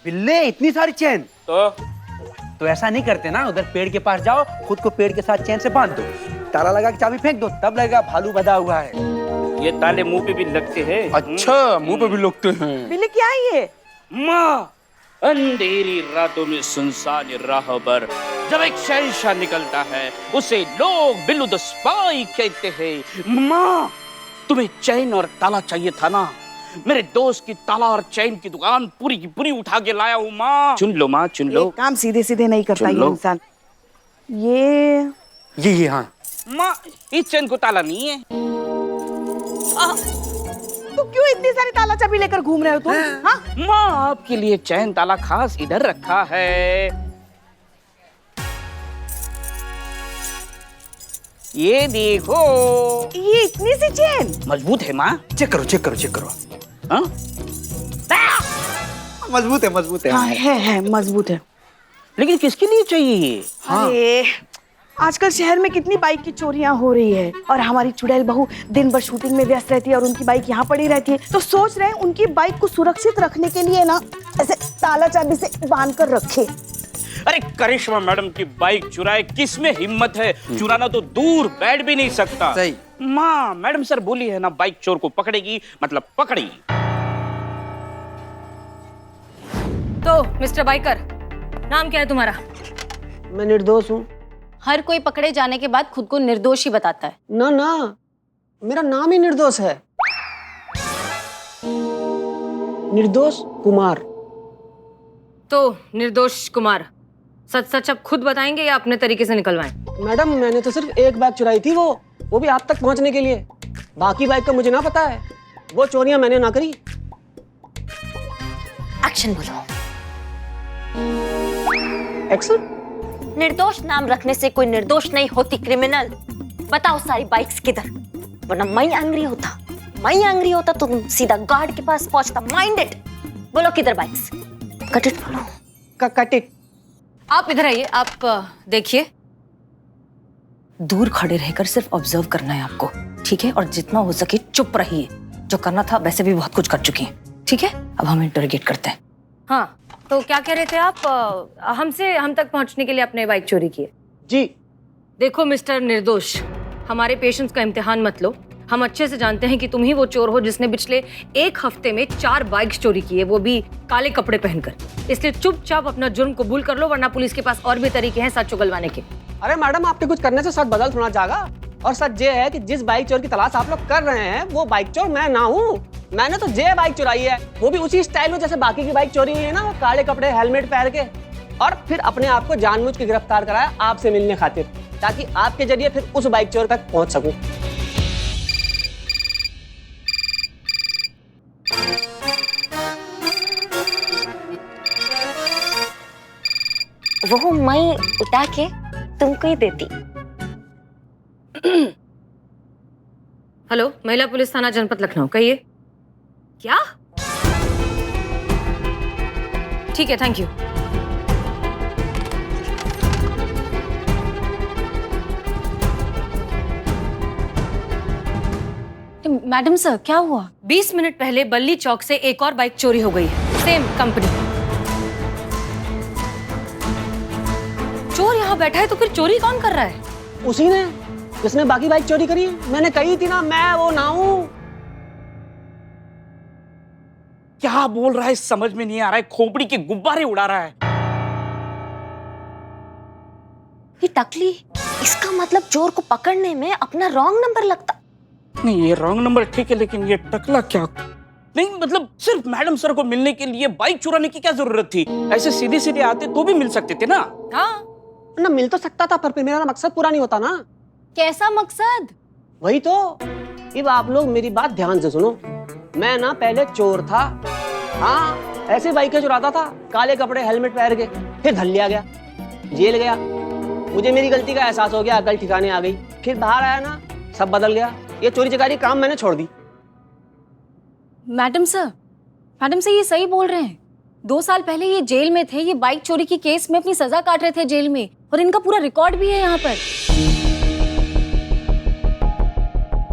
बिल्ले इतनी सारी चेन? तो ऐसा नहीं करते ना, उधर पेड़ के पास जाओ, खुद को पेड़ के साथ चेन से बांध दो, ताला लगा के चाबी फेंक दो, तब लगेगा भालू बंधा हुआ है। ये ताले मुंह पे भी लगते हैं। अच्छा, मुंह पे भी लगते हैं। बिल्ली क्या है ये? माँ, अंधेरी रातों में सुनसान राह पर जब एक शहंशाह निकलता है, उसे लोग बिल्लू द स्पाई कहते हैं। माँ, तुम्हें चैन और ताला चाहिए था ना? मेरे दोस्त की ताला और चैन की दुकान पूरी की पूरी उठा के लाया हूँ माँ। चुन लो माँ, चुन लो। काम सीधे सीधे नहीं करता ये इंसान। ये हाँ। माँ, इस चैन को ताला नहीं है। तो क्यों इतनी सारी ताला चाबी लेकर घूम रहे हो तुम? हाँ? माँ, आपके लिए चैन ताला खास इधर रखा है। ये देखो। ये इतनी सी चेन मजबूत है माँ। चेक करो, चेक करो, चेक करो। हाँ? मजबूत है, मजबूत है। हाँ, है मजबूत है। लेकिन किसके लिए चाहिए ये? हाँ। अरे आजकल शहर में कितनी बाइक की चोरियां हो रही है और हमारी चुड़ैल बहू दिन भर शूटिंग में व्यस्त रहती है और उनकी बाइक यहाँ पड़ी रहती है, तो सोच रहे हैं उनकी बाइक को सुरक्षित रखने के लिए ना ऐसे ताला चाबी से बांध कर रखे। अरे करिश्मा मैडम की बाइक चुराए, किसमें हिम्मत है? चुराना तो दूर, बैठ भी नहीं सकता। सही। माँ, मैडम सर बोली है ना, बाइक चोर को पकड़ेगी, मतलब पकड़ेगी। तो मिस्टर बाइकर, नाम क्या है तुम्हारा? मैं निर्दोष हूँ। हर कोई पकड़े जाने के बाद खुद को निर्दोष ही बताता है। ना ना, मेरा नाम ही निर्दोष है। निर्दोष कुमार। तो निर्दोष कुमार, सच सच अब खुद बताएंगे या अपने तरीके से निकलवाएं? मैडम, मैंने तो सिर्फ एक बाइक चुराई थी, वो भी आप तक पहुंचने के लिए। बाकी बाइक का मुझे ना पता है, वो चोरियां मैंने ना करी। एक्शन बोलो। एक्शन? निर्दोष नाम रखने से कोई निर्दोष नहीं होती क्रिमिनल। बताओ सारी बाइक्स किधर, वरना मैं एंग्री होता तो तुम सीधा गार्ड के पास पहुंचता। Mind it. बोलो किधर बाइक्स? कट इट बोलो। Cut it. आप इधर आइए, आप देखिए। दूर खड़े रहकर सिर्फ ऑब्जर्व करना है आपको, ठीक है? और जितना हो सके चुप रहिए। जो करना था वैसे भी बहुत कुछ कर चुकी हैं, ठीक है? अब हम इंटरोगेट करते हैं। हाँ, तो क्या कह रहे थे आप? हम तक पहुंचने के लिए आपने बाइक चोरी की है? जी। देखो मिस्टर निर्दोष, हमारे पेशेंस का इम्तिहान मत लो। हम अच्छे से जानते हैं कि तुम ही वो चोर हो जिसने पिछले 1 हफ्ते में 4 बाइक्स चोरी की है, वो भी काले कपड़े पहनकर। इसलिए चुपचाप अपना जुर्म कबूल कर लो, वरना पुलिस के पास और भी तरीके हैं सच उगलवाने के। अरे मैडम, आपके कुछ करने से सच बदल थोड़ा जाएगा। और सच ये है कि जिस बाइक चोर की तलाश आप लोग कर रहे हैं, वो बाइक चोर मैं ना हूँ। मैंने तो जे बाइक चुराई है, वो भी उसी स्टाइल में जैसे बाकी की बाइक चोरी हुई है ना, वो काले कपड़े, हेलमेट पहन के, और फिर अपने आप को जानबूझ के गिरफ्तार कराया आपसे मिलने खातिर, ताकि आपके जरिए फिर उस बाइक चोर तक पहुंच सकूं। वो मैं उठा के तुमको ही देती। हेलो, महिला पुलिस थाना जनपद लखनऊ, कहिए। क्या? ठीक है, थैंक यू। मैडम सर, क्या हुआ? 20 मिनट पहले बल्ली चौक से एक और बाइक चोरी हो गई है, सेम कंपनी। चोर यहाँ बैठा है तो फिर चोरी कौन कर रहा है? उसी ने जिसने बाकी बाइक चोरी करी है। मैंने कही थी ना, मैं वो ना हूं। क्या बोल रहा है समझ में नहीं आ रहा है, खोपड़ी के गुब्बारे उड़ा रहा है। ये टकली, इसका मतलब चोर को पकड़ने में अपना रॉन्ग नंबर लगता। नहीं, ये रॉन्ग नंबर ठीक है, लेकिन ये टकला क्या? नहीं मतलब सिर्फ मैडम सर को मिलने के लिए बाइक चुराने की क्या जरूरत थी? ऐसे सीधे सीधे आते तो भी मिल सकते थे ना। हाँ ना, मिल तो सकता था, पर मेरा मकसद पूरा नहीं होता ना। कैसा मकसद? वही तो। अब आप लोग मेरी बात ध्यान से सुनो। मैं ना पहले चोर था, हाँ, ऐसे बाइकें चुराता था, काले कपड़े, हेलमेट पहन के। फिर धर लिया गया, जेल गया। मुझे मेरी गलती का एहसास हो गया, अकल ठिकाने आ गई। फिर बाहर आया ना, सब बदल गया। ये चोरी चकारी काम मैंने छोड़ दी। मैडम सर ये सही बोल रहे हैं। 2 साल पहले ये जेल में थे, ये बाइक चोरी की केस में अपनी सजा काट रहे थे जेल में, और इनका पूरा रिकॉर्ड भी है यहाँ पर।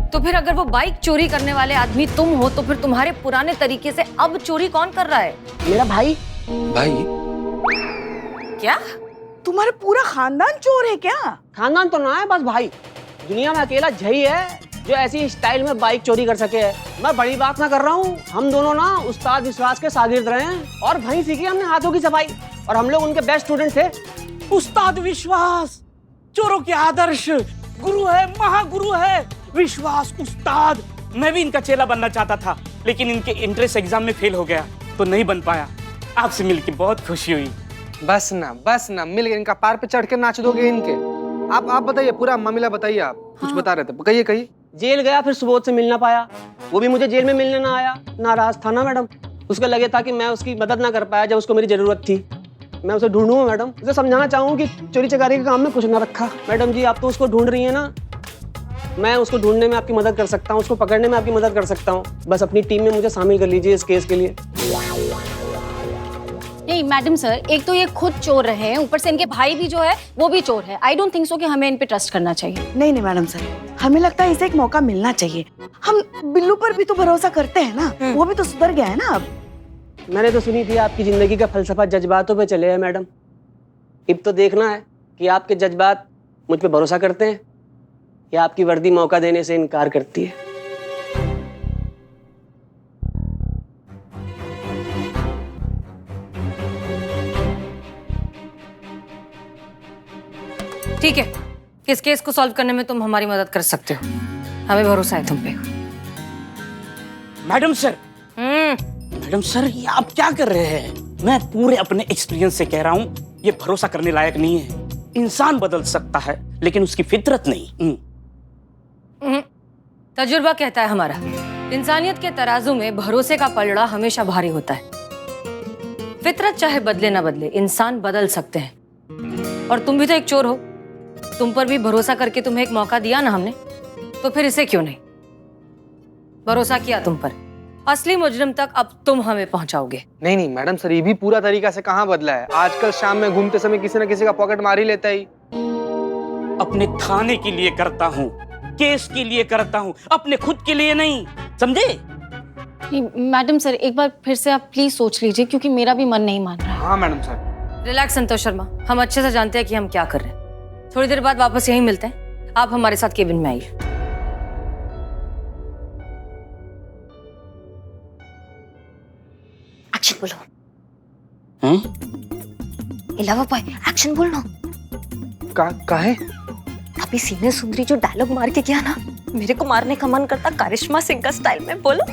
तो फिर अगर वो बाइक चोरी करने वाले आदमी तुम हो, तो फिर तुम्हारे पुराने तरीके से अब चोरी कौन कर रहा है? मेरा भाई भाई क्या? तुम्हारा पूरा खानदान चोर है क्या? खानदान तो ना है, बस भाई। दुनिया में अकेला जही है जो ऐसी स्टाइल में बाइक चोरी कर सके है। मैं बड़ी बात ना कर रहा हूँ, हम दोनों ना उस्ताद विश्वास के शागिर्द रहे हैं और वहीं सीखी हमने हाथों की सफाई, और हम लोग उनके बेस्ट स्टूडेंट थे। उस्ताद विश्वास चोरों के आदर्श गुरु है, महागुरु है विश्वास उस्ताद। मैं भी इनका चेला बनना चाहता था, लेकिन इनके एंट्रेंस एग्जाम में फेल हो गया तो नहीं बन पाया। आपसे मिलकर बहुत खुशी हुई। बस ना मिल गए। इनका पार पे चढ़ के नाच दोगे इनके। आप बताइए, पूरा मामला बताइए। आप कुछ बता रहे थे, कहिए। जेल गया, फिर सुबोध से मिलना पाया। वो भी मुझे जेल में मिलने ना आया, नाराज था ना मैडम। उसको लगे था कि मैं उसकी मदद ना कर पाया जब उसको मेरी जरूरत थी। मैं उसे ढूंढूंगा मैडम। उसे समझाना चाहूँ कि चोरी चकारी के काम में कुछ ना रखा। मैडम जी, आप तो उसको ढूंढ रही हैं ना, मैं उसको ढूंढने में आपकी मदद कर सकता हूँ, उसको पकड़ने में आपकी मदद कर सकता हूँ। बस अपनी टीम में मुझे शामिल कर लीजिए इस केस के लिए। नहीं मैडम सर, एक तो ये खुद चोर रहे हैं, ऊपर से इनके भाई भी जो है वो भी चोर है। आई डोंट थिंक सो कि हमें इन पे ट्रस्ट करना चाहिए। नहीं मैडम सर, हमें लगता है इसे एक मौका मिलना चाहिए। हम बिल्लू पर भी तो भरोसा करते हैं ना, वो भी तो सुधर गया है ना अब। मैंने तो सुनी थी आपकी जिंदगी का फलसफा जज्बातों पे चले है मैडम। अब तो देखना है कि आपके जज्बात मुझ पे भरोसा करते हैं या आपकी वर्दी मौका देने से इनकार करती है। ठीक है, इस केस को सॉल्व करने में तुम हमारी मदद कर सकते हो, हमें भरोसा है तुम पे। मैडम सर ये आप क्या कर रहे हैं? मैं पूरे अपने एक्सपीरियंस से कह रहा हूँ, ये भरोसा करने लायक नहीं है। इंसान बदल सकता है लेकिन उसकी फितरत नहीं। तजुर्बा कहता है हमारा, इंसानियत के तराजू में भरोसे का पलड़ा हमेशा भारी होता है। फितरत चाहे बदले ना बदले, इंसान बदल सकते हैं। और तुम भी तो एक चोर हो, तुम पर भी भरोसा करके तुम्हें एक मौका दिया ना हमने, तो फिर इसे क्यों नहीं? भरोसा किया तुम पर, असली मुजरिम तक अब तुम हमें पहुंचाओगे। नहीं मैडम सर, ये भी पूरा तरीका से कहाँ बदला है। आजकल शाम में घूमते समय किसी न किसी का पॉकेट मार ही लेता ही। अपने थाने के लिए करता हूँ, केस के लिए करता हूँ, अपने खुद के लिए नहीं, समझे? मैडम सर, एक बार फिर से आप प्लीज सोच लीजिए, क्योंकि मेरा भी मन नहीं मान रहा। हाँ madam sir. Relax Santosh Sharma, हम अच्छे से जानते हैं कि हम क्या कर रहे हैं। थोड़ी देर बाद वापस यहीं मिलते हैं, आप हमारे साथ केबिन में आइए। एक्शन बोलो। इलावा भाई, एक्शन बोलना। काहे? अभी सीने सुंदरी जो डायलॉग मार के गया ना, मेरे को मारने का मन करता करिश्मा सिंह का स्टाइल में। बोलो।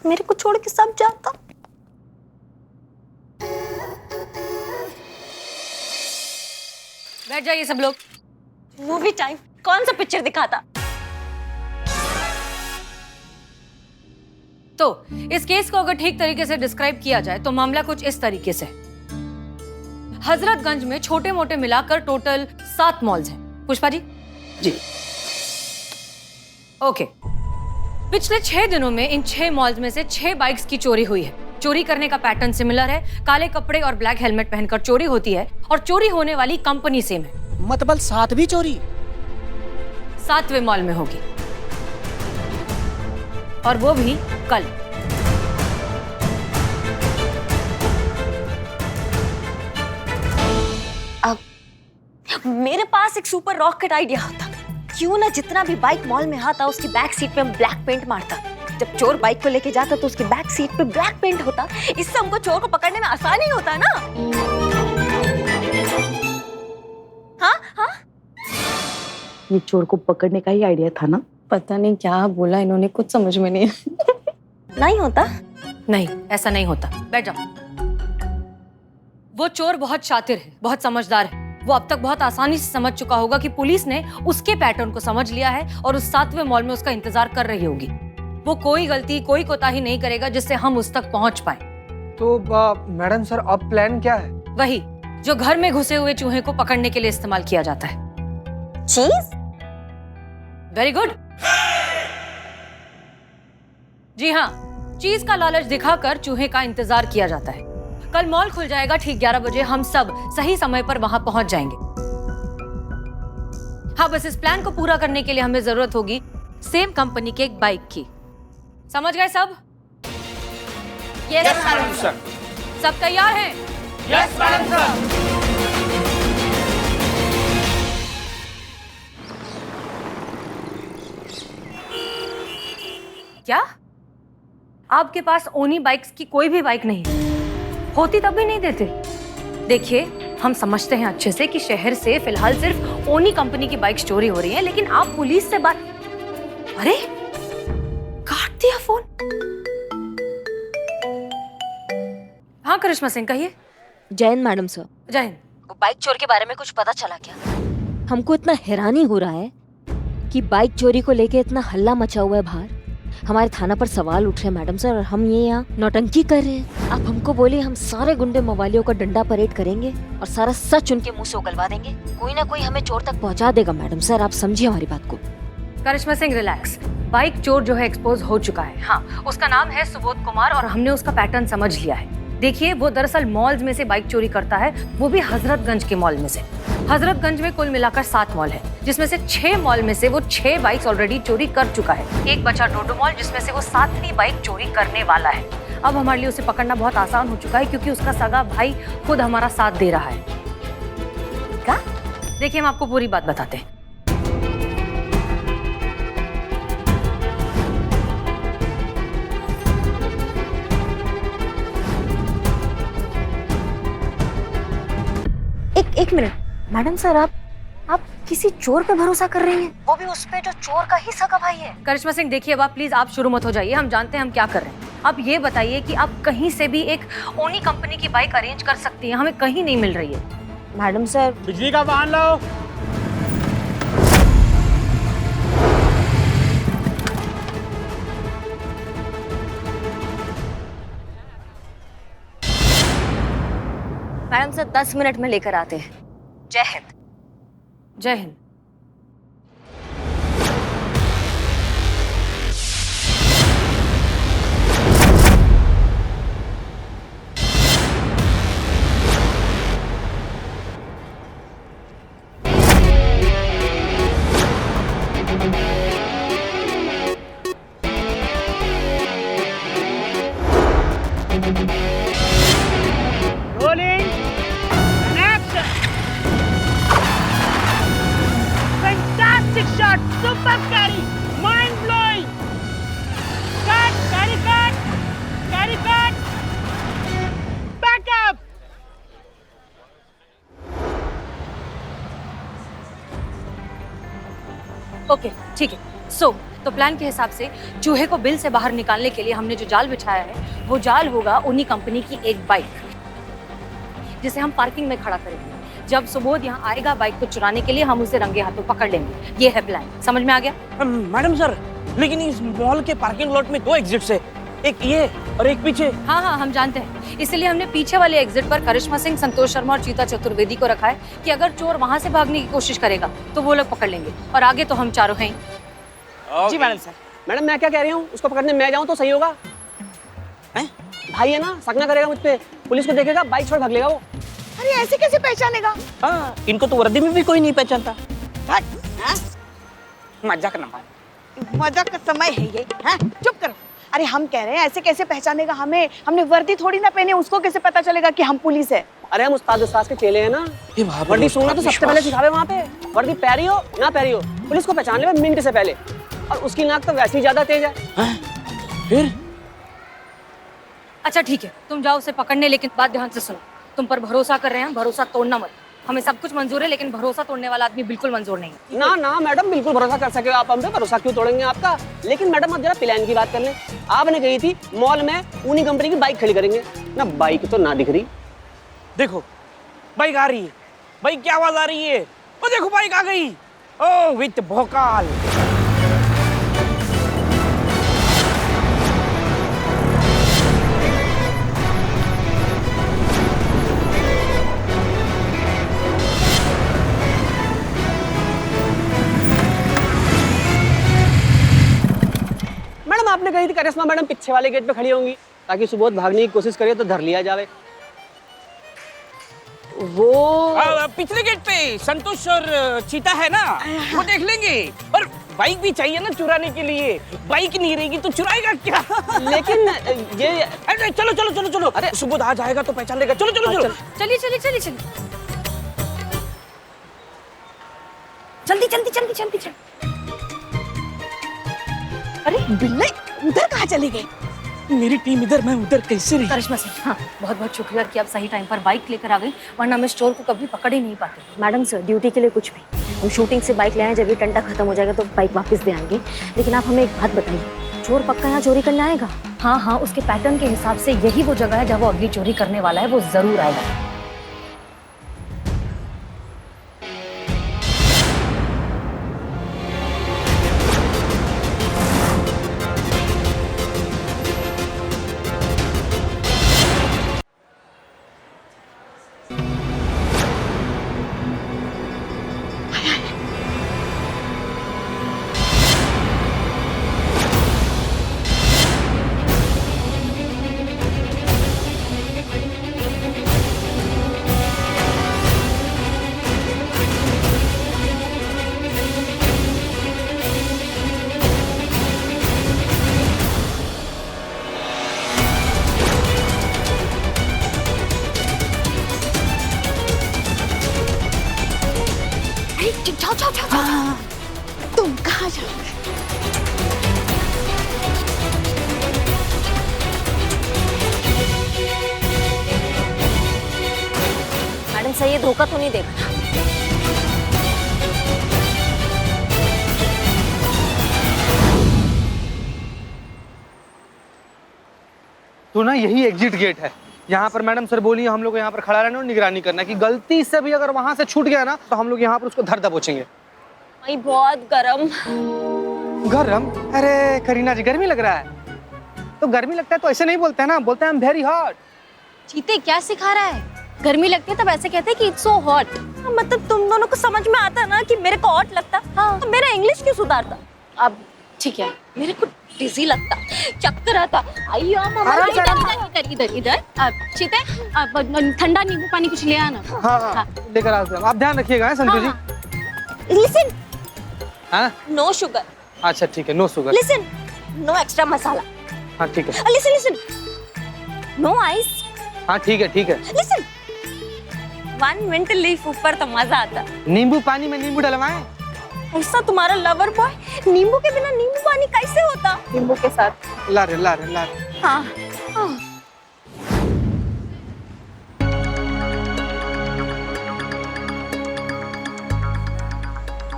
मेरे को छोड़ के सब जाता। बैठ जाइए सब लोग। Movie time. कौन सा पिक्चर दिखाता? तो इस केस को अगर ठीक तरीके से डिस्क्राइब किया जाए तो मामला कुछ इस तरीके से। हजरतगंज में छोटे मोटे मिलाकर टोटल 7 मॉल्स हैं। पुष्पा जी? जी। ओके। पिछले 6 दिनों में इन 6 मॉल्स में से 6 बाइक्स की चोरी हुई है। चोरी करने का पैटर्न सिमिलर है, काले कपड़े और ब्लैक हेलमेट पहनकर चोरी होती है और चोरी होने वाली कंपनी सेम है। मतलब 7वीं चोरी 7वें मॉल में होगी, और वो भी कल। अब मेरे पास एक सुपर रॉकेट आइडिया होता। क्यों ना जितना भी बाइक मॉल में आता उसकी बैक सीट पे हम ब्लैक पेंट मारता। जब चोर बाइक को लेके जाता तो उसकी बैक सीट पे ब्लैक पेंट होता। इससे हमको चोर को पकड़ने में आसानी होता ना। हाँ हाँ, ये चोर को पकड़ने का ही आइडिया था ना। पता नहीं क्या बोला इन्होंने, कुछ समझ में नहीं। नहीं होता। नहीं, ऐसा नहीं होता। बैठ जाओ। वो चोर बहुत शातिर है, बहुत समझदार है। वो अब तक बहुत आसानी से समझ चुका होगा कि पुलिस ने उसके पैटर्न को समझ लिया है और उस 7वें मॉल में उसका इंतजार कर रही होगी। वो कोई गलती, कोई कोताही नहीं करेगा जिससे हम उस तक पहुंच पाए। तो मैडम सर, अब प्लान क्या है? वही जो घर में घुसे हुए चूहे को पकड़ने के लिए इस्तेमाल किया जाता है। चीज? Very good. जी हाँ, चीज का लालच दिखाकर चूहे का इंतजार किया जाता है। कल मॉल खुल जाएगा ठीक 11 बजे, हम सब सही समय पर वहां पहुंच जाएंगे। हाँ, बस इस प्लान को पूरा करने के लिए हमें जरूरत होगी सेम कंपनी के एक बाइक की। समझ गए सब? Yes madam sir. सब तैयार हैं? Yes madam sir. क्या आपके पास ओनी बाइक्स की कोई भी बाइक नहीं है? होती तब भी नहीं देते। देखिए, हम समझते हैं अच्छे से कि शहर से फिलहाल सिर्फ ओनी कंपनी की बाइक्स चोरी हो रही हैं, लेकिन आप पुलिस से बात। अरे, काट दिया फोन। हाँ करिश्मा सिंह, कहिए। जय हिंद मैडम सर। जय हिंद। वो बाइक चोर के बारे में कुछ पता चला क्या? हमको इतना हैरानी हो रहा है कि बाइक चोरी को लेके इतना हल्ला मचा हुआ है बाहर। हमारे थाना पर सवाल उठ रहे हैं मैडम सर, और हम ये यहाँ नौटंकी कर रहे हैं। आप हमको बोले हम सारे गुंडे मवालियों का डंडा परेड करेंगे और सारा सच उनके मुंह से उगलवा देंगे। कोई ना कोई हमें चोर तक पहुँचा देगा मैडम सर, आप समझिए हमारी बात को। करिश्मा सिंह रिलैक्स। बाइक चोर जो है एक्सपोज हो चुका है। हाँ, उसका नाम है सुबोध कुमार और हमने उसका पैटर्न समझ लिया है। देखिए, वो दरअसल मॉल्स में से बाइक चोरी करता है, वो भी हजरतगंज के मॉल में से। हजरतगंज में कुल मिलाकर 7 मॉल है, जिसमें से 6 मॉल में से वो 6 बाइक्स ऑलरेडी चोरी कर चुका है। एक बचा डोडो मॉल, जिसमें से वो 7वीं बाइक चोरी करने वाला है। अब हमारे लिए उसे पकड़ना बहुत आसान हो चुका है, क्योंकि उसका सगा भाई खुद हमारा साथ दे रहा है। क्या? देखिए, हम आपको पूरी बात बताते हैं। एक मिनट मैडम सर, आप किसी चोर पे भरोसा कर रही हैं? वो भी उस पे जो चोर का ही सगा भाई है। करिश्मा सिंह, देखिए, अब आप प्लीज आप शुरू मत हो जाइए। हम जानते हैं हम क्या कर रहे हैं। आप ये बताइए कि आप कहीं से भी एक ओनी कंपनी की बाइक अरेंज कर सकती हैं, हमें कहीं नहीं मिल रही है। मैडम सर, बिजली का वाहन लाओ। मैडम सर 10 मिनट में लेकर आते हैं। जय हिंद। जय हिंद। ओके, ठीक है। तो प्लान के हिसाब से चूहे को बिल से बाहर निकालने के लिए हमने जो जाल बिछाया है, वो जाल होगा उन्हीं कंपनी की एक बाइक, जिसे हम पार्किंग में खड़ा करेंगे। जब सुबोध यहाँ आएगा बाइक को चुराने के लिए, हम उसे रंगे हाथों पकड़ लेंगे। ये है प्लान, समझ में आ गया? मैडम सर, लेकिन इस मॉल के पार्किंग लॉट में 2 एग्जिट्स है, एक ये और एक पीछे। हाँ, हम जानते हैं। इसलिए हमने पीछे वाले एग्जिट पर करिश्मा सिंह, संतोष शर्मा और चीता चतुर्वेदी को रखा है कि अगर चोर वहां से भागने की कोशिश करेगा तो वो लोग पकड़ लेंगे, और आगे तो हम चारों हैं। जी मैडम सर। मैडम मैं क्या कह रही हूँ, उसको पकड़ने मैं जाऊँ तो सही होगा? हैं? भाई है ना, शक ना करेगा मुझ पे, पुलिस को देखेगा, बाइक छोड़ भाग लेगा वो। अरे ऐसे कैसे पहचानेगा? हाँ, इनको तो वर्दी में भी कोई नहीं पहचानता। मजाक ना मार, मजाक का समय है ये। हाँ, चुप करो। अरे हम कह रहे हैं ऐसे कैसे पहचानेगा हमें? हमने वर्दी थोड़ी ना पहने, उसको कैसे पता चलेगा कि हम पुलिस है? अरे हम उस्ताद के चेले हैं ना, वर्दी सुनना तो सबसे पहले सिखावे वहाँ पे। वर्दी पहरी हो ना पहरी हो, पुलिस को पहचान ले मिनट से पहले। और उसकी नाक तो वैसे ही ज्यादा तेज है। फिर अच्छा ठीक है, तुम जाओ उसे पकड़ने, लेकिन बात ध्यान से सुनो। तुम पर भरोसा कर रहे हैं, भरोसा तोड़ना मत। हमें सब कुछ मंजूर है, लेकिन भरोसा तोड़ने वाला आदमी बिल्कुल मंजूर नहीं है। ना ना मैडम, बिल्कुल भरोसा कर सके आप हम पे, भरोसा क्यों तोड़ेंगे आपका? लेकिन मैडम अब जरा प्लान की बात कर लें। आपने कही थी मॉल में उन्हीं कंपनी की बाइक खड़ी करेंगे ना, बाइक तो ना दिख रही। देखो, बाइक आ रही है। बाइक की आवाज आ रही है। ओ देखो, बाइक आ गई। ओ विथ भोकाल। मैडम आपने कही थी करिश्मा मैडम पीछे वाले गेट पे खड़ी होंगी, ताकि सुबोध भागने की कोशिश करे तो धर लिया जावे। वो पिछले गेट पे संतोष और चीता है ना, वो देख लेंगे। पर बाइक भी चाहिए ना चुराने के लिए, बाइक नहीं रहेगी तो चुराएगा क्या? लेकिन ये अरे चलो चलो चलो चलो, अरे सुबोध आ जाएगा तो पहचान लेगा। चलो चलो चलो चलिए चलिए चलिए चलिए, जल्दी जल्दी जल्दी जल्दी जल्दी। अरे बिल्ले उधर कहाँ चले गए? मेरी टीम इधर, मैं उधर, कैसे रही? करिश्मा सिंह, हाँ बहुत बहुत शुक्रिया कि आप सही टाइम पर बाइक लेकर आ गई, वरना हम इस चोर को कभी पकड़ ही नहीं पाते। मैडम सर, ड्यूटी के लिए कुछ भी, हम शूटिंग से बाइक ले आए, जब ये टंटा खत्म हो जाएगा तो बाइक वापस दे आएंगे। लेकिन आप हमें एक बात बताइए, चोर पक्का यहाँ चोरी करने आएगा? हाँ हाँ, उसके पैटर्न के हिसाब से यही वो जगह है जहाँ वो अगली चोरी करने वाला है, वो जरूर आएगा। जाओ जाओ जाओ जाओ। तुम कहाँ जाओगे? मैडम सर, ये धोखा तो नहीं देगा ना? तो ना यही एग्जिट गेट है। यहाँ पर मैडम सर बोली हम लोग को यहाँ पर खड़ा रहना और निगरानी करना कि गलती से भी अगर वहां से छूट गया ना तो हम लोग यहाँ पर उसको धर दबोचेंगे। भाई बहुत गरम। गरम? अरे करीना जी, गर्मी लग रहा है? तो गर्मी लगता है तो ऐसे नहीं बोलते हैं ना, बोलते हैं वेरी हॉट। चीते क्या सिखा रहा है? गर्मी लगती है तब ऐसे कहते हैं कि इट्स सो हॉट। मतलब तुम दोनों को समझ में आता ना कि मेरे को हॉट लगता, हाँ। तो मेरा इंग्लिश क्यों सुधारता? अब ठीक है, मेरे को डिजी लगता, चक्कर आता। आइयो मामा, इधर इधर इधर। अब चीते, अब ठंडा नींबू पानी कुछ ले आना। हाँ हाँ, लेकर आते हैं। आप ध्यान रखिएगा संतोष जी। लिसन, हाँ नो शुगर। अच्छा ठीक है, no sugar. Listen, no extra masala. हाँ ठीक है। Listen listen, no ice. हाँ ठीक है ठीक है। लिसन, 1 मिनट लीफ ऊपर तो मजा आता। नींबू पानी में नींबू डलवाएं? ऐसा तुम्हारा लवर बॉय, नींबू के बिना नींबू पानी कैसे होता? नींबू के साथ। ला रहे ला रहे ला रहे। हाँ।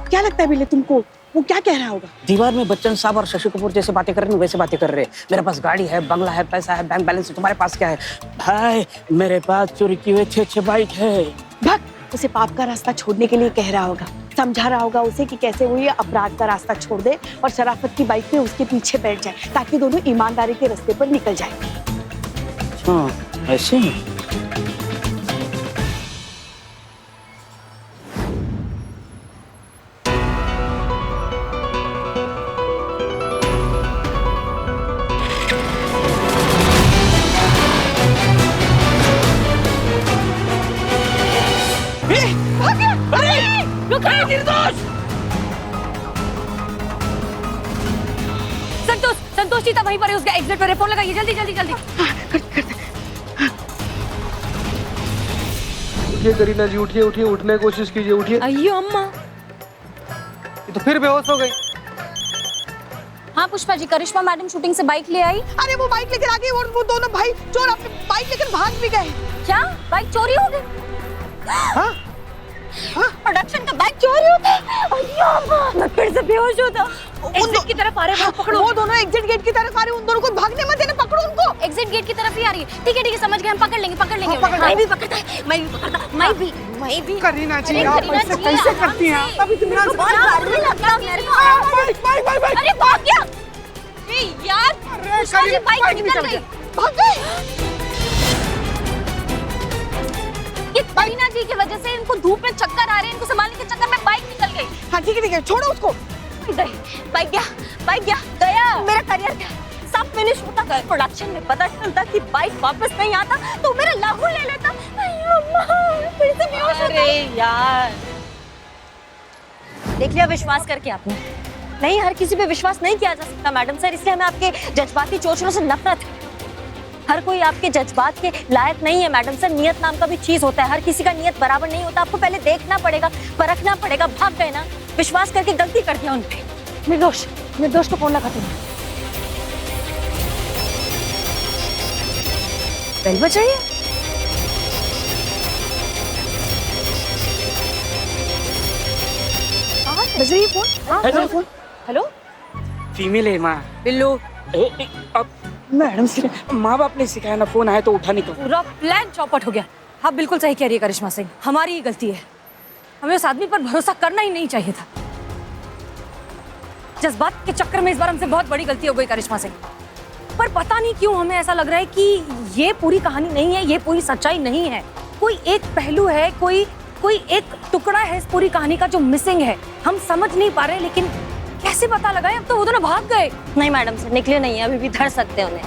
क्या लगता है बिल्ले तुमको, वो क्या कह रहा होगा? दीवार में बच्चन साहब और शशि कपूर जैसे बातें कर रहे हैं, वैसे बातें कर रहे हैं। मेरे पास गाड़ी है, बंगला है, पैसा है, बैंक बैलेंस है, तुम्हारे पास क्या है? भाई मेरे पास चोरी की हुई 6 बाइक है। भग, उसे पाप का रास्ता छोड़ने के लिए कह रहा होगा, समझा रहा होगा उसे कि कैसे वो ये अपराध का रास्ता छोड़ दे और शराफत की बाइक पे उसके पीछे बैठ जाए, ताकि दोनों ईमानदारी के रास्ते पर निकल जाए। हाँ ऐसे ही। संतोष, संतोष चीता वहीं पर है, उसका एग्जिट पर है, फोन लगाइए जल्दी जल्दी जल्दी। उठिए करीना जी, उठिए उठिए, उठने की कोशिश कीजिए, उठिए। अయ్యో अम्मा, ये तो फिर बेहोश हो गई। हाँ पुष्पा जी, करिश्मा मैडम शूटिंग से बाइक ले आई। अरे वो बाइक लेकर आ गई और वो दोनों भाई चोर अपनी बाइक लेकर भाग भी गए। क्या बाइक चोरी हो गई? हाँ? प्रोडक्शन का बाइक चोरी होता है? अయ్యో अम्मा, मैं फिर से बेहोश होता। एग्जिट की तरफ आ रहे हैं, पकड़ो। वो दोनों एग्जिट गेट की तरफ आ रहे हैं, उन दोनों को भागने मत देना, पकड़ो उनको। एग्जिट गेट की तरफ ही आ रही है। ठीक है समझ गए, हम पकड़ लेंगे पकड़ लेंगे। हाँ, मैं भी पकड़ता, मैं भी पकड़ता, मैं भी। करीना जी, अरे आप करीना ऐसे जी, कैसे करती हैं? आराम अभी तुम्हें बहुत डर लगता मेरे को। अरे भाग गया। ए यार, पुष्पा जी बाइक निकल गई। भाग गए। ये करीना जी की वजह से इनको धूप में चक्कर आ रहे हैं, इनको संभालने के चक्कर में बाइक निकल गई। हाँ ठीक है, छोड़ो उसको। बाइक गया, मेरा करियर गया, सब फिनिश होता। प्रोडक्शन में पता चलता कि बाइक वापस नहीं आता तो मेरा लहू ले लेता। अरे यार, देख लिया विश्वास करके आपने? नहीं, हर किसी पे विश्वास नहीं किया जा सकता मैडम सर, इसलिए हमें आपके जज्बाती चोचलों से नफरत है। हर कोई आपके जज्बात के लायक नहीं है मैडम सर। नियत नाम का भी चीज होता है, हर किसी का नियत बराबर नहीं होता। आपको पहले देखना पड़ेगा, परखना पड़ेगा। भाग गए ना, विश्वास करके गलती कर दिया उनपे। निर्दोष, निर्दोष को फोन लगा तुम। बेल बज रही है। बज रही है फोन? हाँ, हेलो। फोन। हेलो फीमेल है माँ। बिल्लू, अब मैडम से माँ बाप ने सिखाया ना, फोन आया तो उठा नहीं तो। पूरा प्लान चौपट हो गया। आप बिल्कुल सही कह रही है करिश्मा सिंह, हमारी ही गलती है। हमें उस आदमी पर भरोसा करना ही नहीं चाहिए था। जज्बात के चक्कर में इस बार हमसे बहुत बड़ी गलती हो गई करिश्मा सिंह। पर पता नहीं क्यों हमें ऐसा लग रहा है कि ये पूरी कहानी नहीं है, ये पूरी सच्चाई नहीं है। कोई एक पहलू है, कोई एक टुकड़ा है इस पूरी कहानी का जो मिसिंग है। हम समझ नहीं पा रहे, लेकिन कैसे पता लगाए? अब तो वो दोनों भाग गए। नहीं मैडम सर, निकले नहीं है, अभी भी धर सकते हैं उन्हें।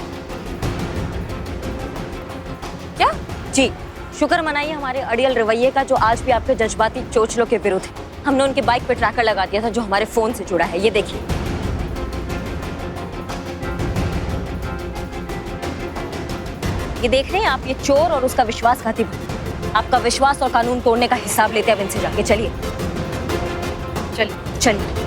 क्या? जी, शुक्र मनाइए हमारे अड़ियल रवैये का, जो आज भी आपके जज्बाती चोचलों के विरुद्ध है। हमने उनके बाइक पे ट्रैकर लगा दिया था जो हमारे फोन से जुड़ा है। ये देखिए, ये देख रहे हैं आप, ये चोर और उसका विश्वासघाती भाई। आपका विश्वास और कानून तोड़ने का हिसाब लेते हैं अब इनसे जाके। चलिए चलिए चलिए।